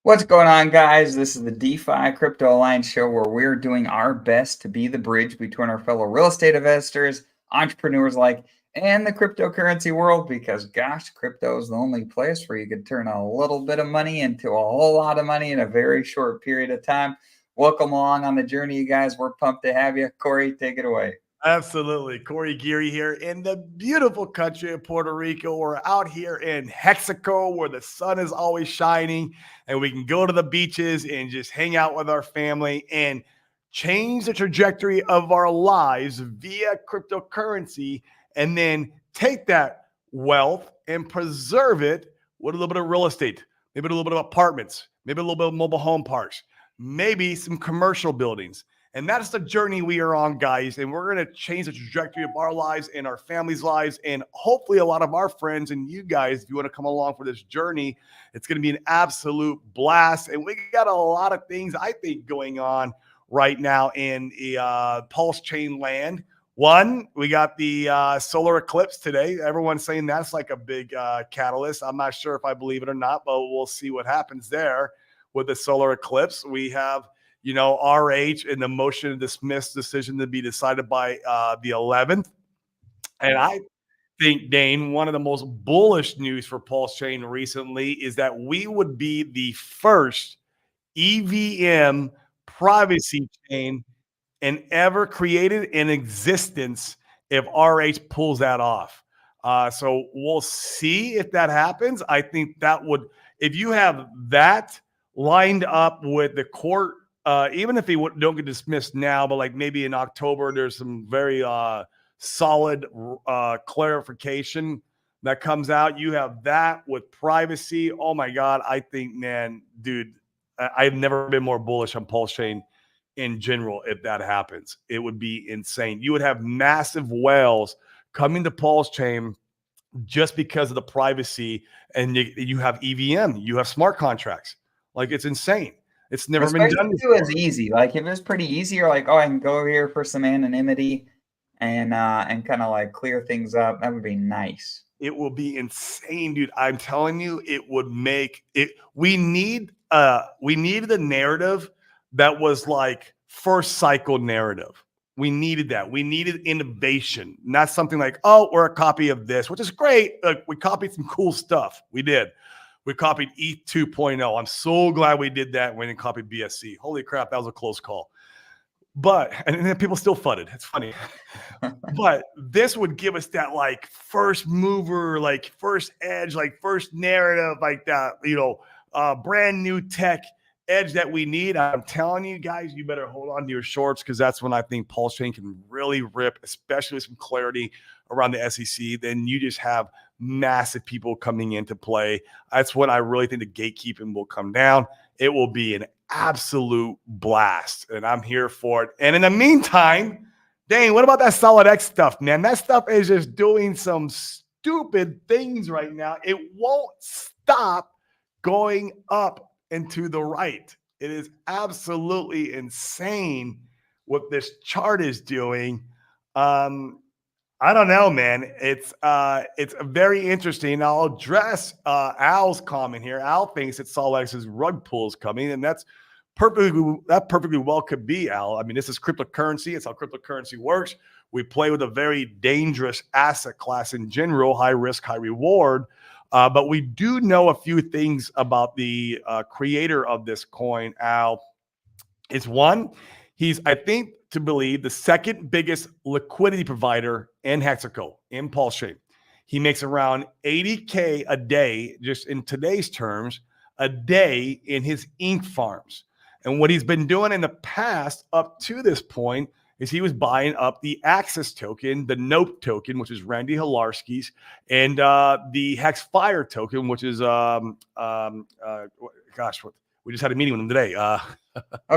What's going on, guys? This is the DeFi Crypto Alliance show where we're doing our best to be the bridge between our fellow real estate investors, entrepreneurs like, and the cryptocurrency world because, gosh, crypto is the only place where you can turn a little bit of money into a whole lot of money in a very short period of time. Welcome along on the journey, you guys. We're pumped to have you. Corey, take it away. Absolutely. Corey Geary here in the beautiful country of Puerto Rico. We're out here in Hexaco where the sun is always shining and we can go to the beaches and just hang out with our family and change the trajectory of our lives via cryptocurrency and then take that wealth and preserve it with a little bit of real estate, maybe a little bit of apartments, maybe a little bit of mobile home parks, maybe some commercial buildings. And that's the journey we are on, guys. And we're going to change the trajectory of our lives and our families' lives. And hopefully a lot of our friends and you guys, if you want to come along for this journey, it's going to be an absolute blast. And we got a lot of things, I think, going on right now in the PulseChain land. One, we got the solar eclipse today. Everyone's saying that's like a big catalyst. I'm not sure if I believe it or not, but we'll see what happens there with the solar eclipse. We have RH in the motion to dismiss decision to be decided by the 11th. And I think, Dane, one of the most bullish news for PulseChain recently is that we would be the first EVM privacy chain and ever created in existence if RH pulls that off. So we'll see if that happens. I think that would, if you have that lined up with the court, even if he don't get dismissed now, but like maybe in October, there's some very solid clarification that comes out. You have that with privacy. Oh my God. I think, man, dude, I've never been more bullish on PulseChain in general. If that happens, it would be insane. You would have massive whales coming to PulseChain just because of the privacy, and you have EVM, you have smart contracts. Like, it's insane. It's never been done before. It's easy. Like if it's pretty easy, you're like, oh, I can go here for some anonymity and kind of like clear things up. That would be nice. It will be insane, dude. I'm telling you, it would make it. We need the narrative that was like first cycle narrative. We needed that. We needed innovation, not something like, oh, we're a copy of this, which is great. We copied some cool stuff. We did. We copied ETH 2.0. I'm so glad we did that. We didn't copy BSC. Holy crap, that was a close call. But, and then people still fudded. It's funny. But this would give us that like first mover, like first edge, like first narrative, like that, brand new tech edge that we need. I'm telling you guys, you better hold on to your shorts because that's when I think PulseChain can really rip, especially with some clarity around the SEC. Then you just have massive people coming into play. That's when I really think the gatekeeping will come down. It will be an absolute blast, and I'm here for it. And in the meantime, dang, what about that SolidX stuff, man? That stuff is just doing some stupid things right now. It won't stop going up and to the right. It is absolutely insane what this chart is doing. I don't know, man. It's very interesting. I'll address Al's comment here. Al thinks that SolidX's rug pull is coming, and that perfectly well could be, Al. I mean, this is cryptocurrency. It's how cryptocurrency works. We play with a very dangerous asset class in general, high risk, high reward. But we do know a few things about the creator of this coin, Al. Is one, he's, I think, to believe the second biggest liquidity provider in Hexaco, in PulseChain. He makes around $80K a day, just in today's terms, a day in his ink farms. And what he's been doing in the past up to this point is he was buying up the Access token, the Nope token, which is Randy Hilarski's, and the Hex Fire token, which is, we just had a meeting with him today.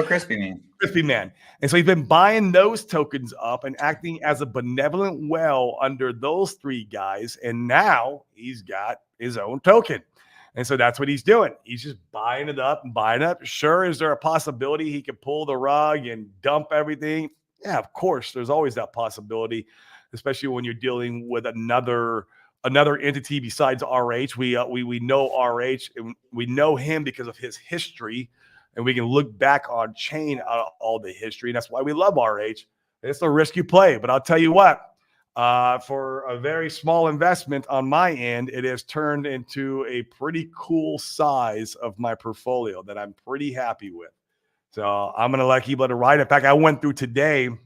Crispy Man. Crispy Man. And so he's been buying those tokens up and acting as a benevolent whale under those three guys. And now he's got his own token. And so that's what he's doing. He's just buying it up and buying it up. Sure, is there a possibility he could pull the rug and dump everything? Yeah, of course. There's always that possibility, especially when you're dealing with another another entity besides RH. We know RH, and we know him because of his history, and we can look back on chain all the history, and that's why we love RH. It's a risky play, but I'll tell you what, for a very small investment on my end, it has turned into a pretty cool size of my portfolio that I'm pretty happy with. So I'm going to let you let it ride. In fact, I went through today, and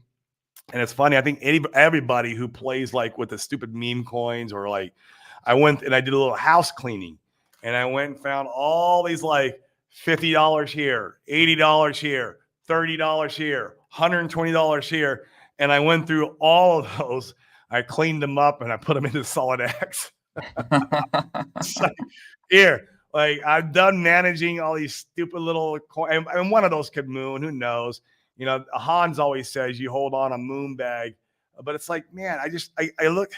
it's funny. I think everybody who plays like with the stupid meme coins, or like, I went and I did a little house cleaning, and I went and found all these like $50 here, $80 here, $30 here, $120 here. And I went through all of those. I cleaned them up and I put them into SolidX. Like, here, like, I'm done managing all these stupid little coins. And one of those could moon. Who knows? You know, Hans always says you hold on a moon bag, but it's like, man, I look,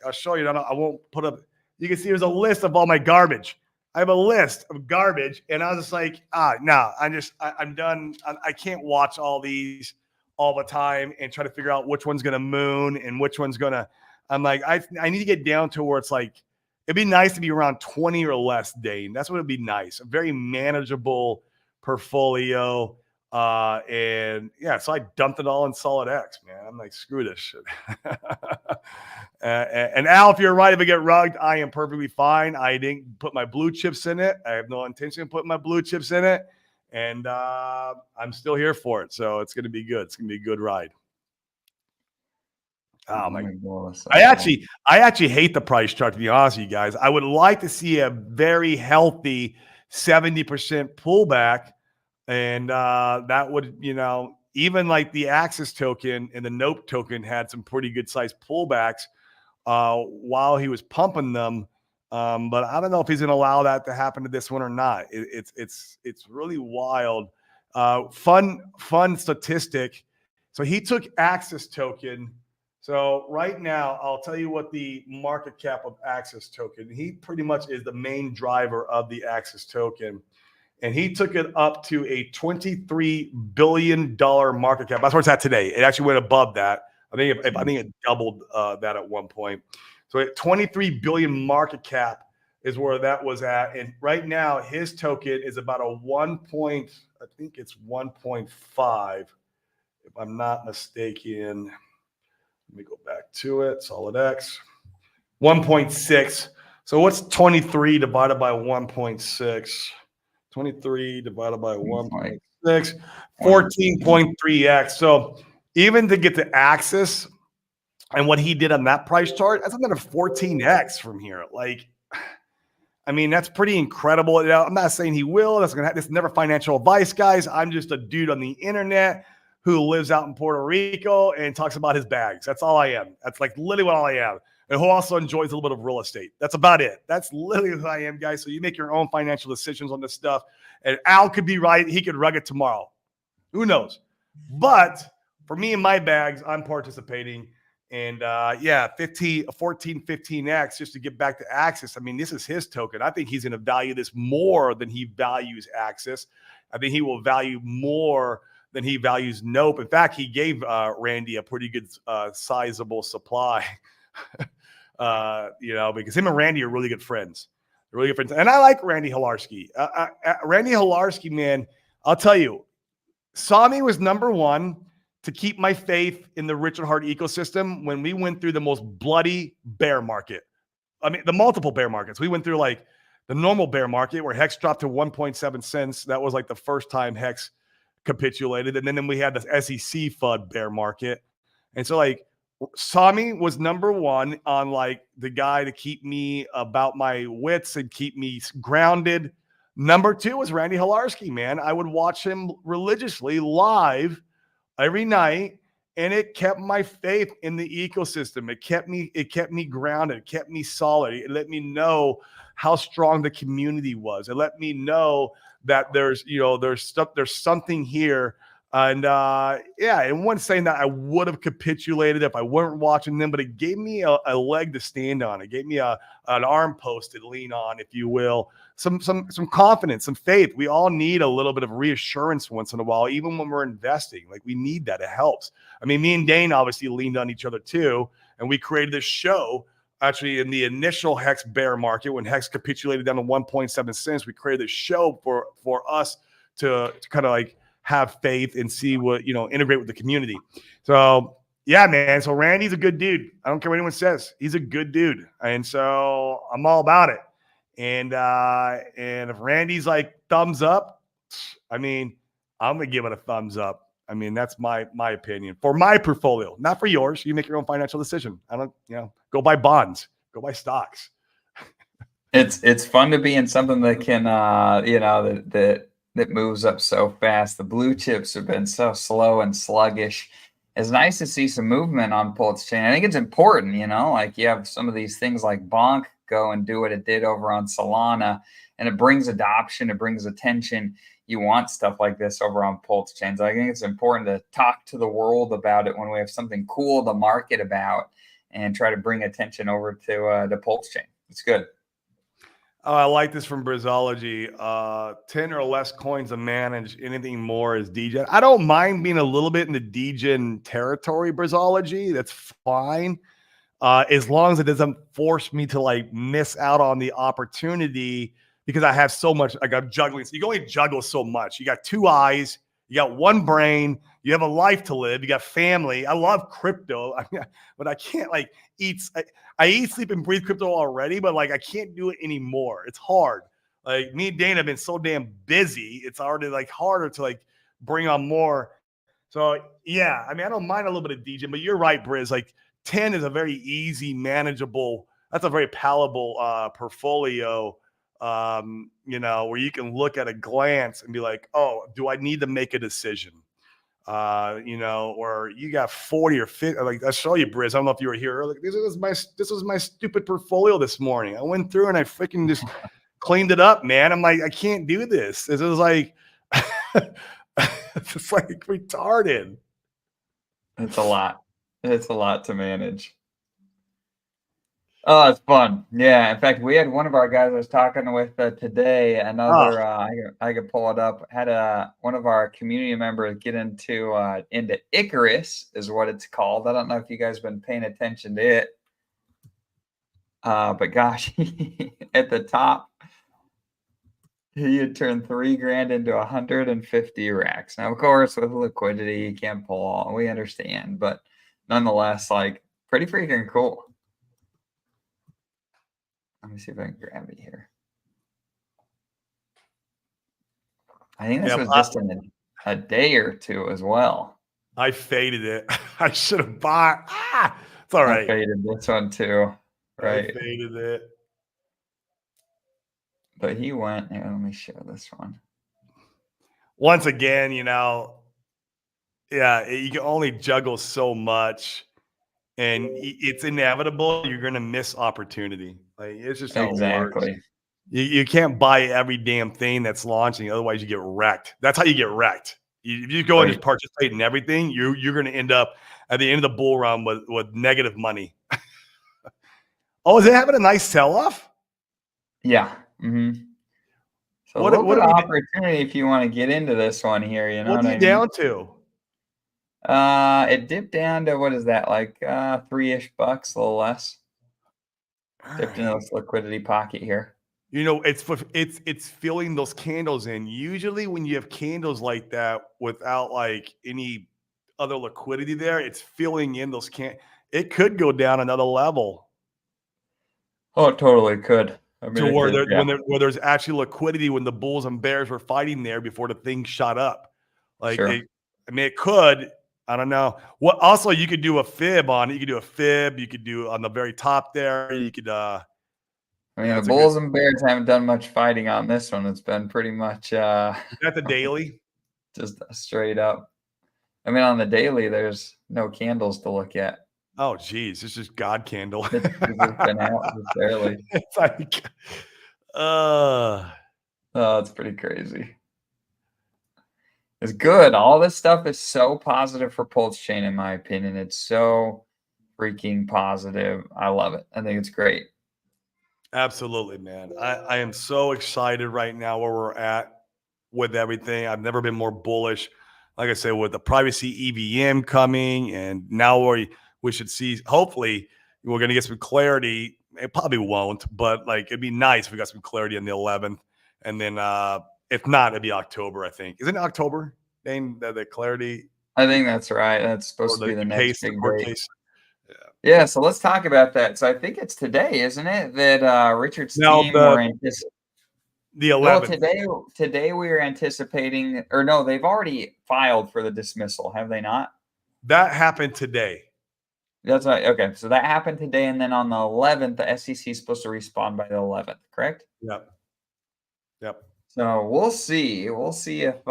I'll show you. I won't put up. You can see there's a list of all my garbage. I have a list of garbage, and I was just like, no, I'm done. I can't watch all these all the time and try to figure out which one's going to moon and which one's going to, I'm like, I need to get down to where it's like, it'd be nice to be around 20 or less, Dane. That's what would be nice. A very manageable portfolio. And yeah, so I dumped it all in SolidX, man. I'm like, screw this shit. And Al, if you're right, if I get rugged, I am perfectly fine. I didn't put my blue chips in it. I have no intention of putting my blue chips in it. And I'm still here for it. So it's going to be good. It's going to be a good ride. Oh my God. I actually hate the price chart, to be honest with you guys. I would like to see a very healthy 70% pullback. And that would, you know, even like the Axis token and the Nope token had some pretty good sized pullbacks while he was pumping them. But I don't know if he's going to allow that to happen to this one or not. It's really wild. Fun statistic. So he took Axis token. So right now, I'll tell you what the market cap of Axis token. He pretty much is the main driver of the Axis token. And he took it up to a $23 billion market cap. That's where it's at today. It actually went above that. I think it doubled that at one point. So at 23 billion market cap is where that was at. And right now, his token is about a 1.5, if I'm not mistaken. Let me go back to it. SolidX. 1.6. So what's 23 divided by 1.6? 23 divided by 1.6, 14.3x. So even to get to Axis and what he did on that price chart, that's another 14x from here. Like, I mean, that's pretty incredible. You know, I'm not saying he will. This is never financial advice, guys. I'm just a dude on the internet who lives out in Puerto Rico and talks about his bags. That's all I am. That's like literally what all I am. And who also enjoys a little bit of real estate. That's about it. That's literally who I am, guys. So you make your own financial decisions on this stuff. And Al could be right. He could rug it tomorrow. Who knows? But for me and my bags, I'm participating. And yeah, 15x just to get back to Axis. I mean, this is his token. I think he's going to value this more than he values Axis. I think he will value more than he values Nope. In fact, he gave Randy a pretty good sizable supply. You know, because him and Randy are really good friends. They're really good friends. And I like Randy Hilarski. Randy Hilarski, man, I'll tell you, Sami was number one to keep my faith in the Richard Hart ecosystem when we went through the most bloody bear market. I mean, the multiple bear markets. We went through like the normal bear market where Hex dropped to 1.7 cents. That was like the first time Hex capitulated. And then we had the SEC FUD bear market. And so like, Sami was number one on like the guy to keep me about my wits and keep me grounded. Number two was Randy Hilarski, man. I would watch him religiously live every night, and it kept my faith in the ecosystem. It kept me grounded. It kept me solid. It let me know how strong the community was. It let me know that there's something here. And yeah, and one saying that I would have capitulated if I weren't watching them, but it gave me a leg to stand on. It gave me an arm post to lean on, if you will. Some confidence, some faith. We all need a little bit of reassurance once in a while, even when we're investing. Like, we need that. It helps. I mean, me and Dane obviously leaned on each other too, and we created this show actually in the initial Hex bear market, when Hex capitulated down to 1.7 cents, we created a show for us to kind of like have faith and see what, integrate with the community. So yeah, man. So Randy's a good dude. I don't care what anyone says. He's a good dude. And so I'm all about it. And if Randy's like thumbs up, I mean, I'm gonna give it a thumbs up. I mean, that's my opinion for my portfolio, not for yours. You make your own financial decision. I don't, go buy bonds, go buy stocks. It's fun to be in something that can that moves up so fast. The blue chips have been so slow and sluggish. It's nice to see some movement on PulseChain. I think it's important, like you have some of these things like Bonk go and do what it did over on Solana, and it brings adoption, it brings attention. You want stuff like this over on PulseChain. So I think it's important to talk to the world about it when we have something cool to market about and try to bring attention over to PulseChain. It's good. Oh, I like this from Brizology. 10 or less coins to manage. Anything more is degen. I don't mind being a little bit in the degen territory, Brizology. That's fine. As long as it doesn't force me to like miss out on the opportunity, because I have so much, like I'm juggling. So you can only juggle so much. You got two eyes, you got one brain, you have a life to live, you got family. I love crypto, but I can't like eat. I eat, sleep, and breathe crypto already, but like I can't do it anymore. It's hard. Like me and Dana have been so damn busy. It's already like harder to like bring on more. So yeah, I mean, I don't mind a little bit of degen, but you're right, Briz. Like 10 is a very easy, manageable. That's a very palatable portfolio. Where you can look at a glance and be like, oh, do I need to make a decision? Or you got 40 or 50. Like I'll show you, Briz. I don't know if you were here earlier. This was my stupid portfolio this morning. I went through and I freaking just cleaned it up, man. I'm like, I can't do this. This is like, it's like retarded. It's a lot. It's a lot to manage. Oh, it's fun. Yeah. In fact, we had one of our guys I was talking with today. Another, I could pull it up. Had one of our community members get into Icarus, is what it's called. I don't know if you guys have been paying attention to it. But gosh, at the top, he had turned $3,000 into 150 racks. Now, of course, with liquidity, you can't pull all. We understand, but nonetheless, like pretty freaking cool. Let me see if I can grab it here. I think this was just in a day or two as well. I faded it. I should have bought. It's all right. I faded this one too. Right. I faded it. But he went. Here, let me show this one. Once again, you can only juggle so much. And it's inevitable. You're going to miss opportunity. Like it's just how it works. You can't buy every damn thing that's launching. Otherwise, you get wrecked. That's how you get wrecked. If you go and just participate in everything, you're going to end up at the end of the bull run with negative money. Oh, is it having a nice sell-off? Yeah. Mm-hmm. So what an opportunity if you want to get into this one here. You know what are you down to? It dipped down to, what is that, like $3-ish, a little less. Dipped into this liquidity pocket here. It's filling those candles in. Usually when you have candles like that without like any other liquidity there, it's filling in those it could go down another level. Oh, it totally could. I mean, where there's actually liquidity when the bulls and bears were fighting there before the thing shot up. Like it could. I don't know. What also you could do a fib on it. You could do a fib. You could do on the very top there. You could I mean, the bulls and bears haven't done much fighting on this one. It's been pretty much is that the daily? Just straight up. I mean, on the daily, there's no candles to look at. Oh, geez. It's just God candle. It's been out just barely. It's like, oh, it's pretty crazy. It's good. All this stuff is so positive for PulseChain, in my opinion. It's so freaking positive. I love it. I think it's great. Absolutely, man. I am so excited right now where we're at with everything. I've never been more bullish. Like I said, with the privacy EVM coming, and now we should see, hopefully, we're going to get some clarity. It probably won't, but like it'd be nice if we got some clarity on the 11th. And then if not, it'd be October, I think. Isn't it October, Dane, the clarity? I think that's right. That's Or supposed to be the next the big court date. case? Yeah, so let's talk about that. So I think it's today, isn't it, that Richard's No, team were anticipating. the Well, 11th. today we are anticipating, or no, they've already filed for the dismissal, have they not? That happened today. That's right. Okay, so that happened today, and then on the 11th, the SEC is supposed to respond by the 11th, correct? Yep. Yep. So we'll see. We'll see if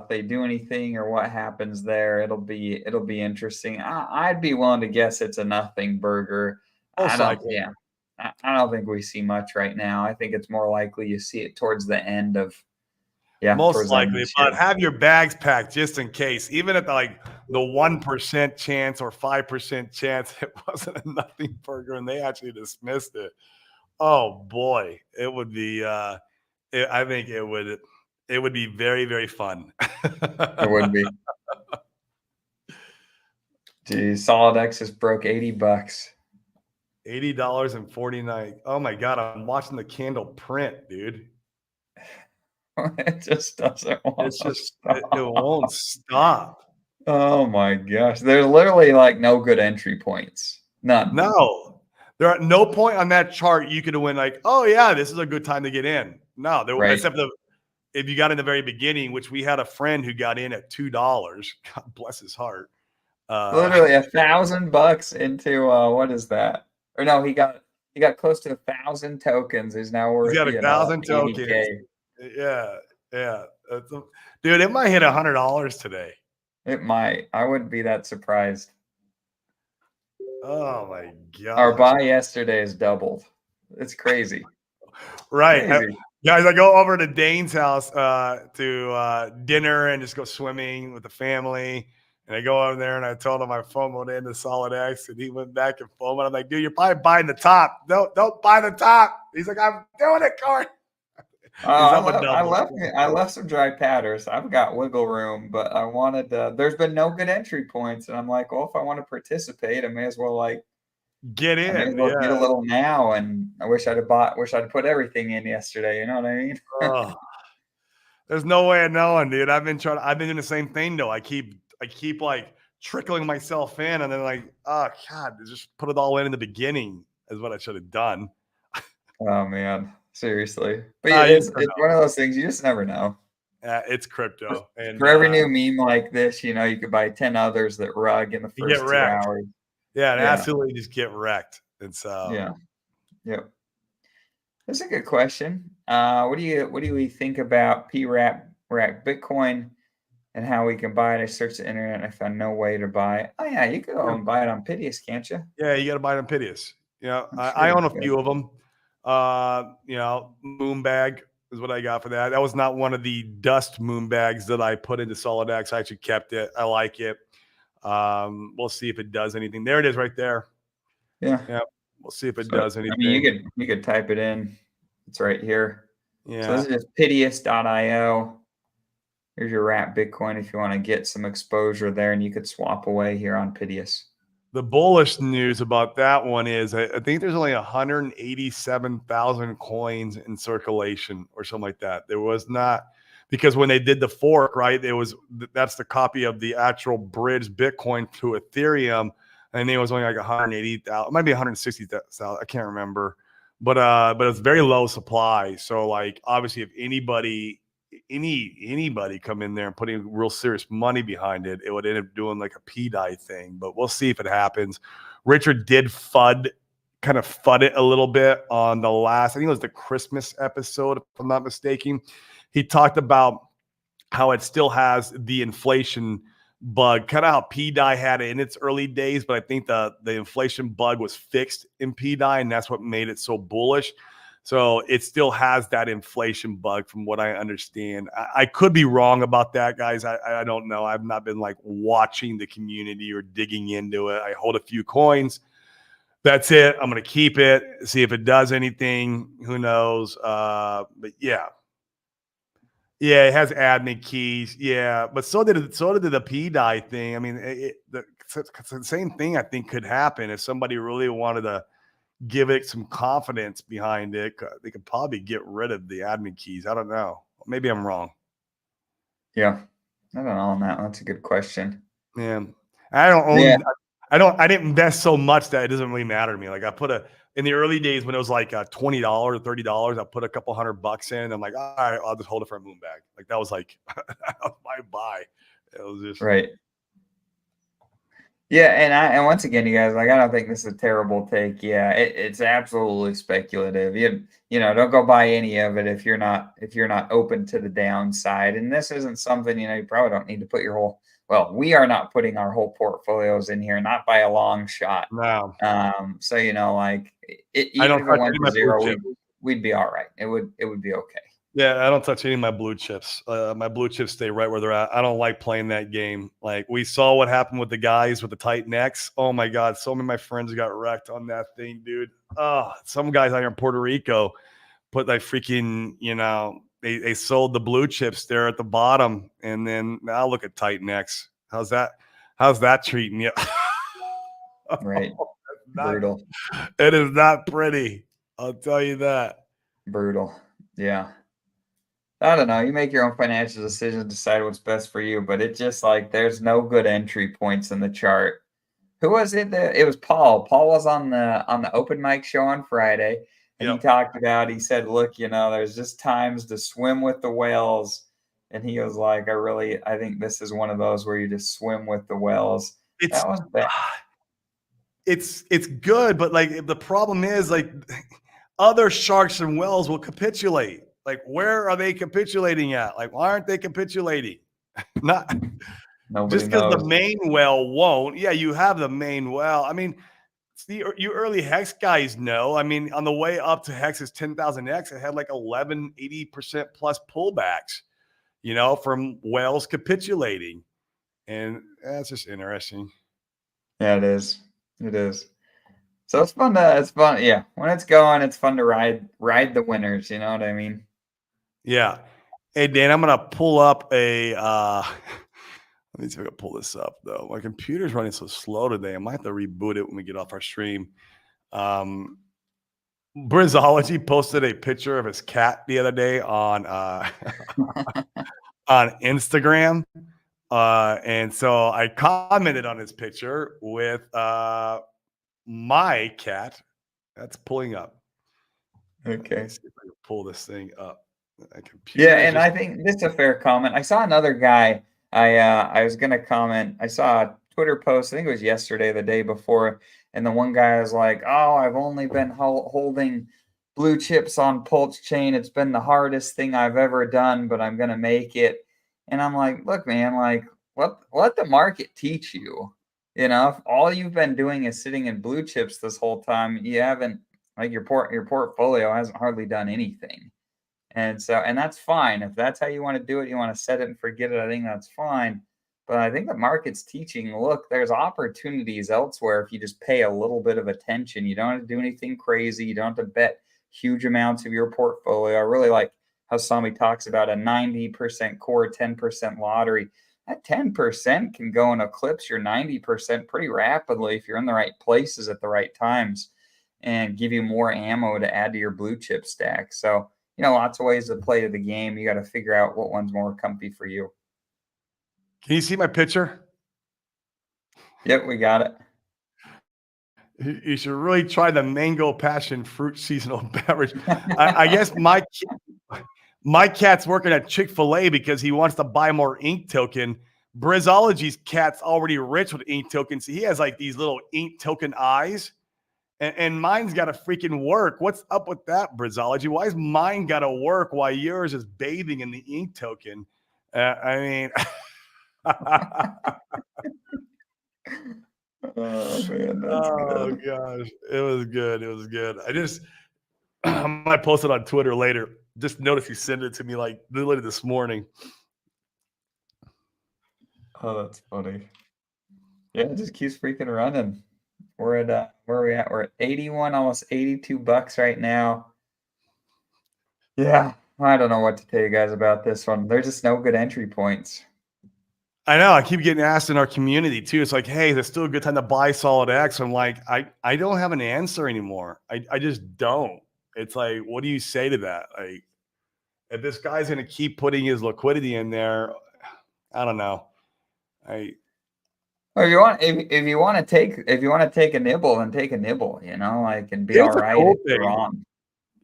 they do anything or what happens there. It'll be interesting. I'd be willing to guess it's a nothing burger. Most likely. Yeah. I don't think we see much right now. I think it's more likely you see it towards the end of Most likely, but have your bags packed just in case. Even at the 1% chance or 5% chance it wasn't a nothing burger and they actually dismissed it. Oh boy, it would be. I think it would be very, very fun. It would be. Geez, SolidX just broke $80. $80.49. Oh my god, I'm watching the candle print, dude. It just doesn't want to stop. It won't stop. Oh my gosh. There's literally like no good entry points. None. No. There are no point on that chart you could have went like, oh yeah, this is a good time to get in. No, Right. except if you got in the very beginning, which we had a friend who got in at $2. God bless his heart. Literally $1,000 into what is that? Or no, he got close to 1,000 tokens. He's now worth, he's got 1,000 tokens. $80K. Yeah. Dude, it might hit $100 today. It might. I wouldn't be that surprised. Oh my god! Our buy yesterday is doubled. It's crazy. Right, guys. I go over to Dane's house to dinner and just go swimming with the family. And I go over there and I told him I FOMO'd into SolidX, and he went back and FOMO'd. I'm like, dude, you're probably buying the top. Don't buy the top. He's like, I'm doing it, Corey. I left some dry powders. I've got wiggle room, but I wanted. There's been no good entry points, and I'm like, well, if I want to participate, I may as well get in. I may as well get a little now. And I wish I'd have put everything in yesterday. You know what I mean? There's no way of knowing, dude. I've been doing the same thing though. I keep like trickling myself in, and then like, oh god, just put it all in the beginning is what I should have done. Oh man. Seriously. But yeah, it's one of those things you just never know. It's crypto. And for every new meme like this, you could buy 10 others that rug in the first 2 hours. Yeah, and absolutely just get wrecked. It's yeah. Yep. That's a good question. What do we think about PRAP Bitcoin and how we can buy it? I searched the internet and I found no way to buy it. Oh yeah, you can go and buy it on Pitius, can't you? Yeah, you got to buy it on Pitius. I own a few of them. Moon bag is what I got for that. That was not one of the dust moon bags that I put into SolidX. I actually kept it. I like it. We'll see if it does anything. There it is right there. Yeah. We'll see if it does anything. I mean, you could type it in. It's right here. Yeah. So this is Pitius.io. Here's your wrap Bitcoin if you want to get some exposure there, and you could swap away here on Pitius. The bullish news about that one is I think there's only 187,000 coins in circulation or something like that. There was not, because when they did the fork, right, that's the copy of the actual bridge Bitcoin to Ethereum. And it was only like 180,000, it might be 160,000. I can't remember, but it's very low supply. So like, obviously if anybody come in there and putting real serious money behind it, it would end up doing like a PDI thing, but we'll see if it happens. Richard did FUD it a little bit on the last, I think it was the Christmas episode, if I'm not mistaken. He talked about how it still has the inflation bug, kind of how PDI had it in its early days, but I think the inflation bug was fixed in PDI, and that's what made it so bullish. So it still has that inflation bug from what I understand. I could be wrong about that, guys. I don't know. I've not been like watching the community or digging into it. I hold a few coins. That's it. I'm going to keep it, see if it does anything. Who knows? But yeah. Yeah, it has admin keys. Yeah, but so did the PDI thing. I mean, the the same thing I think could happen if somebody really wanted to give it some confidence behind it. They could probably get rid of the admin keys. I don't know. Maybe I'm wrong. Yeah. I don't know on that one. That's a good question. Yeah. I don't Yeah. own I didn't invest so much that it doesn't really matter to me. Like I put in the early days when it was like $20 or $30, I put a couple $100 in. I'm like, all right, I'll just hold it for a moon bag. Like that was like my buy. It was just Right. Yeah, and once again, you guys, like I don't think this is a terrible take. Yeah, it's absolutely speculative. Don't go buy any of it if you're not open to the downside. And this isn't something, you probably don't need to put your whole well, we are not putting our whole portfolios in here, not by a long shot. no. So like I even don't if it touch went any of to my blue zero, chips. we'd be all right. It would be okay. Yeah, I don't touch any of my blue chips. My blue chips stay right where they're at. I don't like playing that game. Like we saw what happened with the guys with the Titan X. Oh my God, so many of my friends got wrecked on that thing, dude. Oh, some guys out here in Puerto Rico put like freaking, they sold the blue chips there at the bottom, and then now look at Titan X. How's that? How's that treating you? Right. not, Brutal. it is not pretty. I'll tell you that. Brutal. Yeah. I don't know. You make your own financial decisions, decide what's best for you, but it just like there's no good entry points in the chart. Who was it that it was Paul. Paul was on the open mic show on Friday, and he Yep. talked about, he said, look, there's just times to swim with the whales. And he was like, I think this is one of those where you just swim with the whales. It's That was bad. it's good, but like the problem is like other sharks and whales will capitulate. Like, where are they capitulating at? Like, why aren't they capitulating? Not Nobody just because the knows. main whale won't. Yeah, you have the main whale. I mean, you early hex guys know. I mean, on the way up to hex's 10,000x, it had like 80% plus pullbacks, from whales capitulating. And that's just interesting. Yeah, it is. It is. So it's fun. Yeah. When it's going, it's fun to ride the winners. You know what I mean? Yeah. Hey, Dan, I'm going to pull up a let me see if I can pull this up, though. My computer's running so slow today. I might have to reboot it when we get off our stream. Brizology posted a picture of his cat the other day on on Instagram. And so I commented on his picture with my cat. That's pulling up. Let me Okay. see if I can pull this thing up. My Yeah, computer is and just I think this is a fair comment. I saw another guy. I was gonna comment. I saw a Twitter post. I think it was yesterday, the day before, and the one guy was like, "Oh, I've only been holding blue chips on PulseChain. It's been the hardest thing I've ever done, but I'm gonna make it." And I'm like, "Look, man, like let the market teach you. If all you've been doing is sitting in blue chips this whole time, you haven't like your portfolio hasn't hardly done anything." And that's fine. If that's how you want to do it, you want to set it and forget it, I think that's fine. But I think the market's teaching, look, there's opportunities elsewhere if you just pay a little bit of attention. You don't have to do anything crazy. You don't have to bet huge amounts of your portfolio. I really like how Sami talks about a 90% core, 10% lottery. That 10% can go and eclipse your 90% pretty rapidly if you're in the right places at the right times and give you more ammo to add to your blue chip stack. So, lots of ways to play to the game. You got to figure out what one's more comfy for you. Can you see my picture? Yep, we got it. You should really try the mango passion fruit seasonal beverage. I guess my cat's working at Chick-fil-A because he wants to buy more ink token. Brizology's cat's already rich with ink tokens. He has like these little ink token eyes, and mine's got to freaking work. What's up with that, Brizology? Why is mine got to work while yours is bathing in the ink token? I mean, Oh man, that's oh good. gosh, it was good. It was good. I might post it on Twitter later. Just notice you sent it to me like literally this morning. Oh, that's funny. Yeah, it just keeps freaking running. We're at where are we at? We're at 81, almost $82 right now. Yeah, I don't know what to tell you guys about this one. There's just no good entry points. I know. I keep getting asked in our community too. It's like, hey, is it still a good time to buy SolidX? I'm like, I don't have an answer anymore. I just don't. It's like, what do you say to that? Like, if this guy's going to keep putting his liquidity in there, I don't know. Or if you want to take a nibble, then take a nibble, you know, like, and be Here's all the right cool if you're thing. wrong.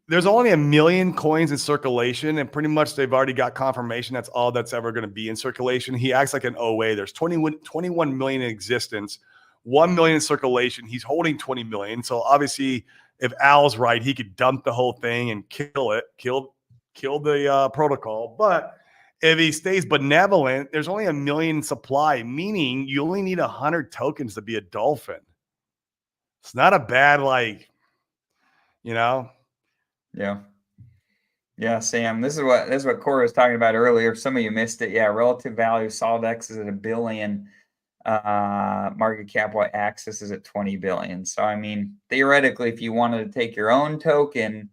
There's only 1 million coins in circulation, and pretty much they've already got confirmation that's all that's ever going to be in circulation. He acts like an OA. There's 21 million in existence, 1 million in circulation. He's holding 20 million. So obviously, if Al's right, he could dump the whole thing and kill the protocol. But if he stays benevolent, there's only 1 million supply, meaning you only need 100 tokens to be a dolphin. It's not a bad, like, you know. Yeah. Yeah, Sam, this is what Corey was talking about earlier. If some of you missed it, yeah, relative value, SolidX is at 1 billion. Market cap, what Axis is at 20 billion. So I mean, theoretically, if you wanted to take your own token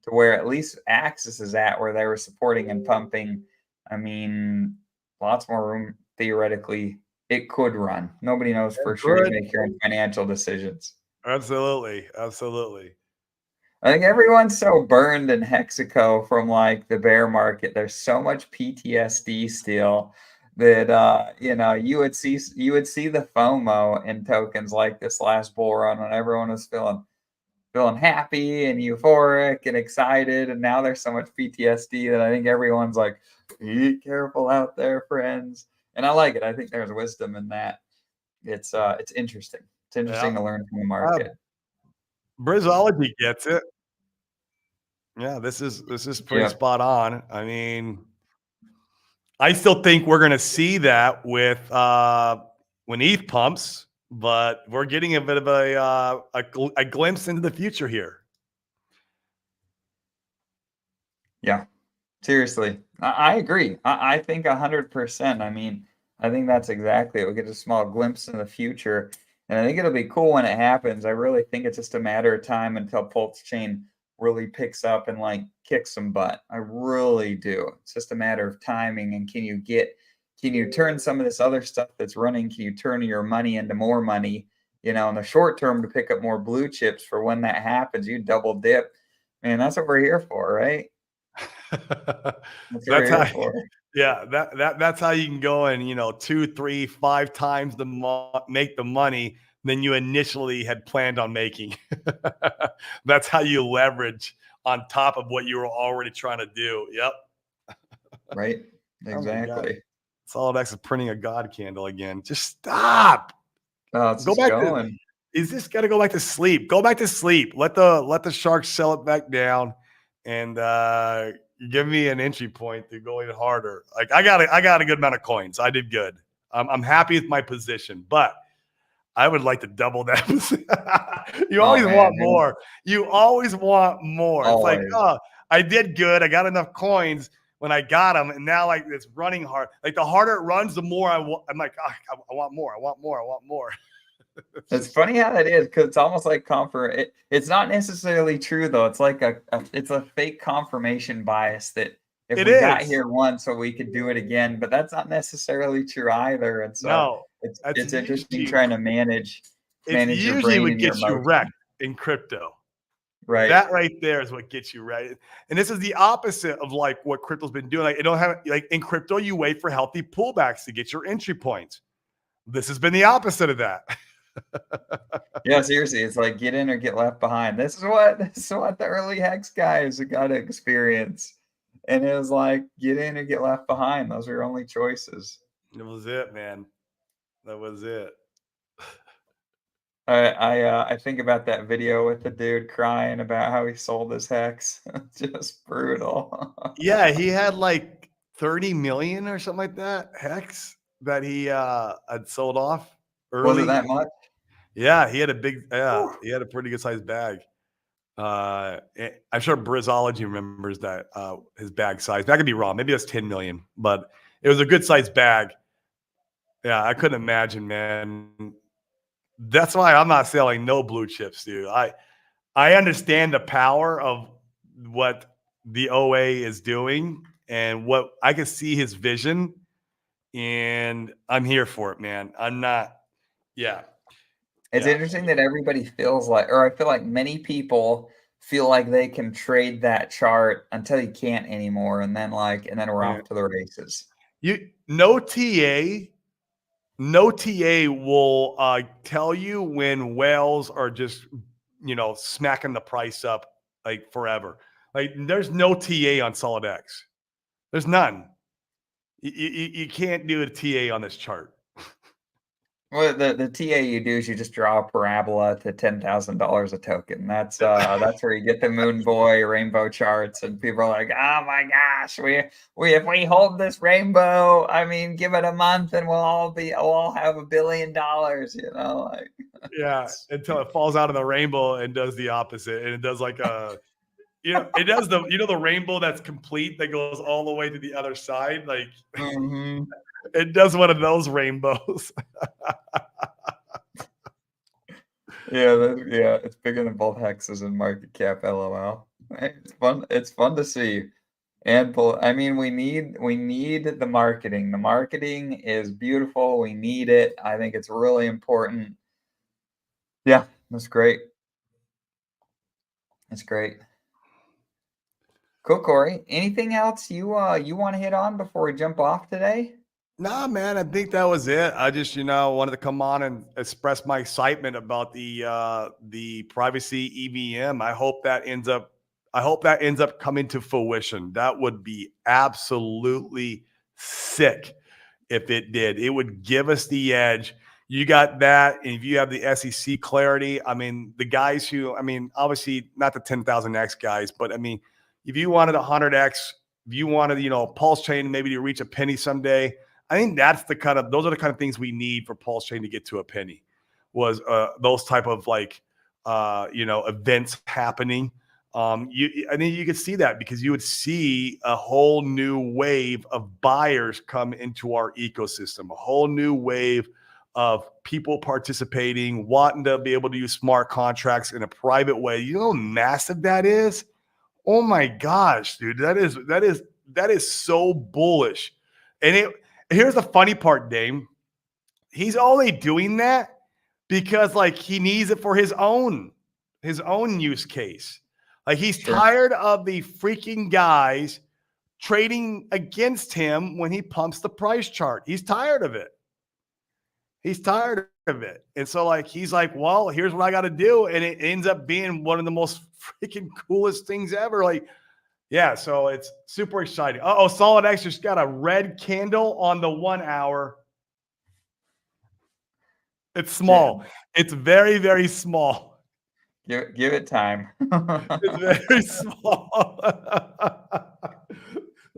to where at least Axis is at, where they were supporting and pumping, I mean, lots more room theoretically it could run. Nobody knows for sure. You make your own financial decisions. Absolutely. Absolutely. I think everyone's so burned in Hexaco from like the bear market. There's so much PTSD still that you know, you would see the FOMO in tokens like this last bull run when everyone was feeling happy and euphoric and excited, and now there's so much PTSD that I think everyone's like, be careful out there, friends. And I like it. I think there's wisdom in that. It's interesting. It's interesting to learn from the market. Brizology gets it. Yeah, this is pretty spot on. I mean, I still think we're going to see that with when ETH pumps, but we're getting a bit of a glimpse into the future here. Yeah, seriously, I agree. I think 100%. I mean, I think that's exactly it. We get a small glimpse in the future, and I think it'll be cool when it happens. I really think it's just a matter of time until PulseChain really picks up and like kicks some butt. I really do. It's just a matter of timing. And can you turn some of this other stuff that's running? Can you turn your money into more money? You know, in the short term to pick up more blue chips for when that happens. You double dip, man. That's what we're here for, right? That's what we're here for. Yeah, that's how you can go and, you know, 2, 3, 5 times make the money than you initially had planned on making. That's how you leverage on top of what you were already trying to do. Yep. Right. Exactly. Oh SolidX is printing a God candle again. Just stop. Oh, it's Go just back going. Is this got to go back to sleep? Go back to sleep. Let the sharks sell it back down, and give me an entry point to go even harder. Like I got a good amount of coins. I did good. I'm happy with my position, but I would like to double that. You always want more. You always want more. It's like, oh, I did good. I got enough coins when I got them, and now like it's running hard. Like the harder it runs, the more I'm like, oh, I want more. I want more. I want more. It's funny how that is, because it's almost like it's not necessarily true though. It's like it's a fake confirmation bias that if we got here once, so we could do it again, but that's not necessarily true either. And so it's interesting trying to manage your brain and your gets you wrecked in crypto. Right. That right there is what gets you right. And this is the opposite of like what crypto's been doing. Like, it don't have like in crypto, you wait for healthy pullbacks to get your entry points. This has been the opposite of that. Yeah, seriously, it's like get in or get left behind. This is what the early hex guys got to experience. And it was like get in or get left behind. Those are your only choices. That was it, man. That was it. I think about that video with the dude crying about how he sold his hex. Just brutal. Yeah, he had like 30 million or something like that hex that he had sold off early. Was it that much? Yeah, he had he had a pretty good sized bag. I'm sure Brizology remembers that his bag size. That could be wrong. Maybe that's 10 million, but it was a good sized bag. Yeah, I couldn't imagine, man. That's why I'm not selling no blue chips, dude. I understand the power of what the OA is doing and what I can see his vision, and I'm here for it, man. I'm not. Yeah. It's interesting that everybody feels like, or I feel like many people feel like they can trade that chart until you can't anymore, and then we're Yeah. off to the races. No TA will tell you when whales are just, smacking the price up like forever. Like there's no TA on SolidX. There's none. You can't do a TA on this chart. Well, the TA you do is you just draw a parabola to $10,000 a token. That's where you get the moon boy rainbow charts, and people are like, "Oh my gosh, we if we hold this rainbow, I mean, give it a month and we'll all have $1 billion." Like Yeah, until it falls out of the rainbow and does the opposite, and it does like it does the rainbow that's complete that goes all the way to the other side. Like it does one of those rainbows. Yeah, it's bigger than both hexes in market cap. LOL. It's fun. It's fun to see. I mean, we need the marketing. The marketing is beautiful. We need it. I think it's really important. Yeah, that's great. That's great. Cool, Corey. Anything else you want to hit on before we jump off today? Nah, man, I think that was it. I just, wanted to come on and express my excitement about the privacy EVM. I hope that ends up coming to fruition. That would be absolutely sick if it did. It would give us the edge. You got that, and if you have the SEC clarity, I mean, the guys obviously not the 10,000x guys, but I mean, if you wanted 100x, if you wanted, PulseChain maybe to reach a penny someday, I think those are the kind of things we need for PulseChain to get to a penny. Was those type of events happening. I think you could see that because you would see a whole new wave of buyers come into our ecosystem, a whole new wave of people participating, wanting to be able to use smart contracts in a private way. You know how massive that is? Oh my gosh, dude, that is so bullish. And here's the funny part, Dame. He's only doing that because he needs it for his own use case. Like he's tired of the freaking guys trading against him when he pumps the price chart. He's tired of it. And so he's like, well, here's what I got to do. And it ends up being one of the most freaking coolest things ever. Yeah, so it's super exciting. SolidX just got a red candle on the 1 hour. It's small. It's very, very small. Give it time. It's very small.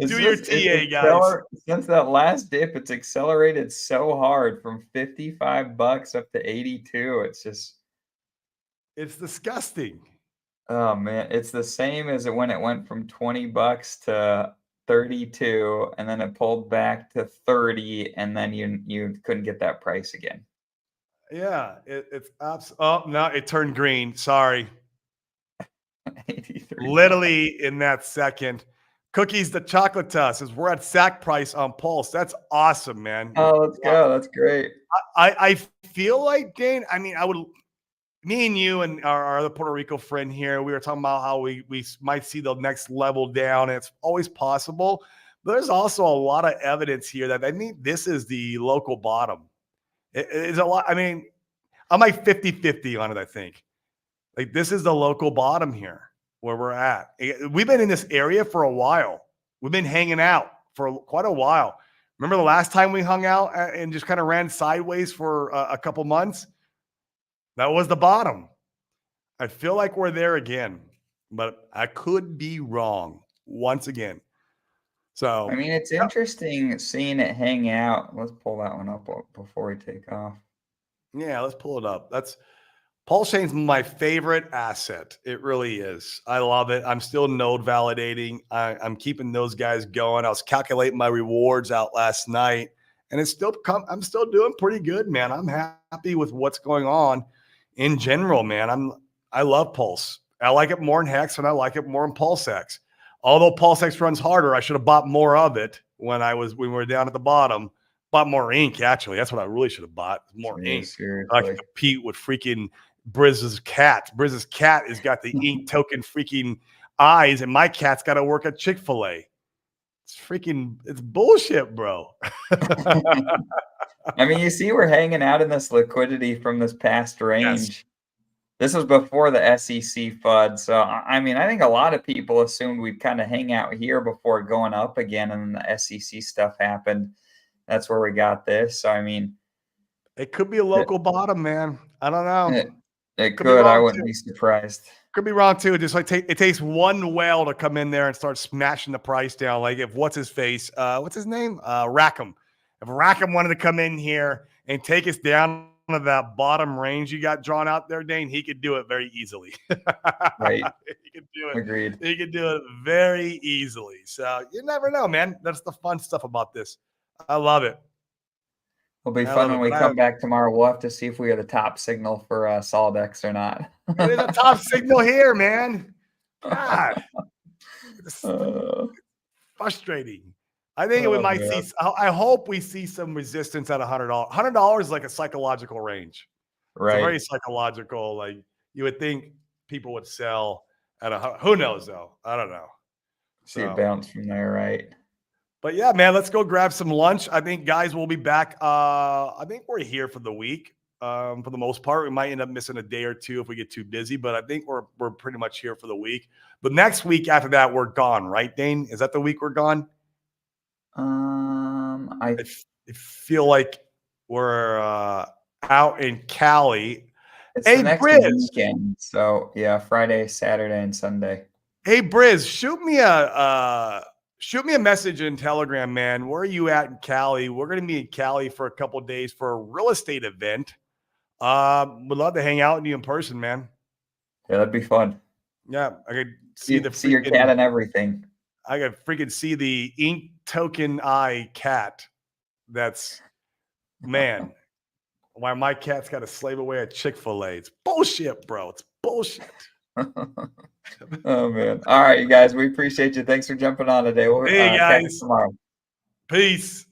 Do your TA, guys. Since that last dip, it's accelerated so hard from $55 up to 82. It's disgusting. Oh man, it's the same as when it went from $20 to 32, and then it pulled back to 30, and then you couldn't get that price again. Yeah, it's oh no, it turned green. Sorry. Literally in that second. Cookies the chocolate tuss is we're at sack price on Pulse. That's awesome, man. Oh, let's go. That's great. I feel like, Dane, me and you and our other Puerto Rico friend here, we were talking about how we might see the next level down. It's always possible. But there's also a lot of evidence here that I think this is the local bottom. It's a lot. I mean, I'm like 50-50 on it, I think. This is the local bottom here where we're at. We've been in this area for a while. We've been hanging out for quite a while. Remember the last time we hung out and just kind of ran sideways for a couple months? That was the bottom. I feel like we're there again, but I could be wrong once again. So, I mean, it's interesting seeing it hang out. Let's pull that one up before we take off. Yeah, let's pull it up. PulseChain's my favorite asset. It really is. I love it. I'm still node validating. I'm keeping those guys going. I was calculating my rewards out last night, and I'm still doing pretty good, man. I'm happy with what's going on in general, man. I love Pulse. I like it more in Hex, and I like it more in PulseX. Although PulseX runs harder, I should have bought more of it when we were down at the bottom. Bought more ink, actually. That's what I really should have bought. More ink. I can Seriously. compete with freaking Brizz's cat. Brizz's cat has got the ink token freaking eyes, and my cat's got to work at Chick-fil-A. It's bullshit, bro. I mean, you see, we're hanging out in this liquidity from this past Yes. range. This was before the SEC FUD. So, I mean, I think a lot of people assumed we'd kind of hang out here before going up again. And then the SEC stuff happened. That's where we got this. So, I mean, It could be a local bottom, man. I don't know. it Could be could. I wrong, wouldn't too. be surprised. Could be wrong too. Just like it takes one whale to come in there and start smashing the price down. Like if what's his name? Rackham. If Rackham wanted to come in here and take us down to that bottom range you got drawn out there, Dane, he could do it very easily. Right. He could do it. Agreed. He could do it very easily. So you never know, man. That's the fun stuff about this. I love it. It'll be I fun love when it. we come back tomorrow. We'll have to see if we are the top signal for SolidX or not. It is a top signal here, man. God. It's frustrating. I think we might see. I hope we see some resistance at $100. $100 is like a psychological range. Right. It's a very psychological. Like you would think people would sell at who knows though. I don't know. See it bounce from there, right? But yeah, man, let's go grab some lunch. I think guys will be back. I think we're here for the week. For the most part, we might end up missing a day or two if we get too busy, but I think we're pretty much here for the week. But next week after that, we're gone, right, Dane? Is that the week we're gone? I feel like we're out in Cali. It's the next weekend. So yeah, Friday, Saturday, and Sunday. Hey, Briz, shoot me a message in Telegram, man. Where are you at in Cali? We're going to be in Cali for a couple of days for a real estate event. Would love to hang out with you in person, man. Yeah, that'd be fun. Yeah, I could see your cat and everything. I could freaking see the ink token eye cat. That's, man, why my cat's got to slave away at Chick-fil-A. It's bullshit, bro. It's bullshit. Oh, man. All right, you guys. We appreciate you. Thanks for jumping on today. We'll hey, guys. catch you tomorrow. Peace.